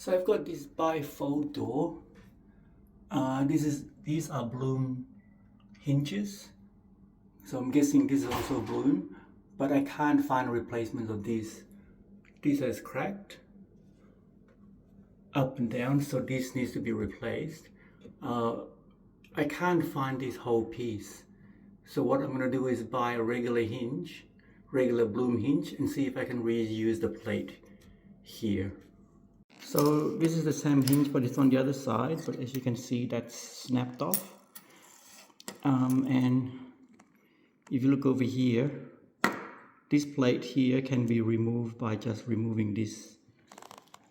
So I've got this bifold door. These are blum hinges. So I'm guessing this is also blum, but I can't find a replacement of this. This has cracked up and down, so this needs to be replaced. I can't find this whole piece. So what I'm gonna do is buy a regular hinge, regular blum hinge, and see if I can reuse the plate here. So this is the same hinge, but it's on the other side, but as you can see, that's snapped off. And if you look over here, this plate here can be removed by just removing this,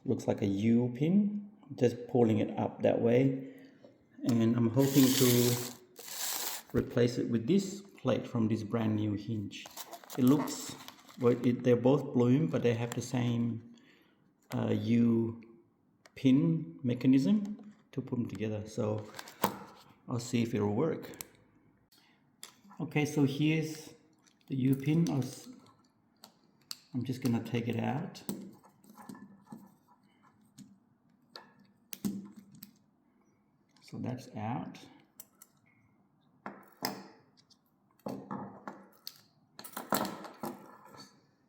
looks like a U pin, just pulling it up that way. And I'm hoping to replace it with this plate from this brand new hinge. It looks, well, they're both blum, but they have the same U pin mechanism to put them together. So I'll see if it'll work. Okay, so here's the U pin. I'm just gonna take it out. So that's out.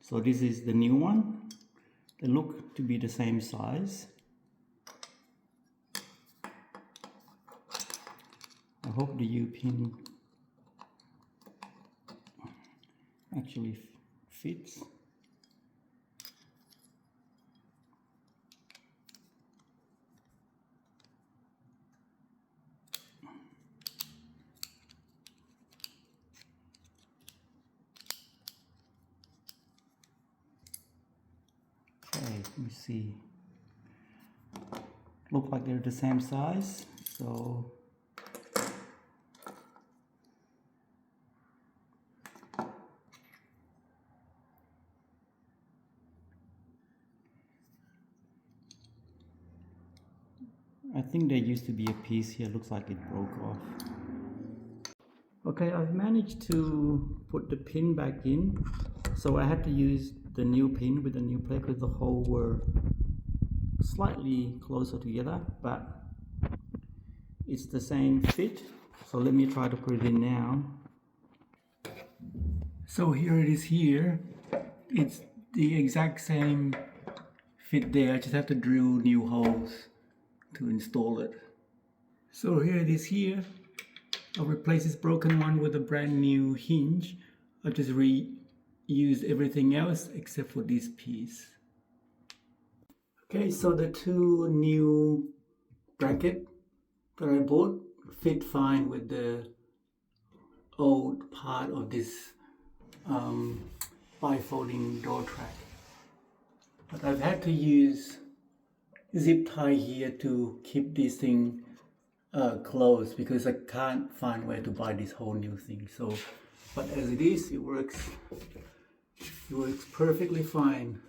So this is the new one. They look to be the same size. I hope the U pin actually fits. Okay, let me see. Look like they're the same size, so I think there used to be a piece here, looks like it broke off. Okay, I've managed to put the pin back in. So I had to use the new pin with the new plate because the hole were slightly closer together, but it's the same fit. So let me try to put it in now. So here it is here. It's the exact same fit there. I just have to drill new holes to install it. So here it is here. I'll replace this broken one with a brand new hinge. I'll just reuse everything else except for this piece. Okay, so the two new bracket that I bought fit fine with the old part of this bifolding door track. But I've had to use zip tie here to keep this thing closed because I can't find where to buy this whole new thing. So, but as it is, it works perfectly fine.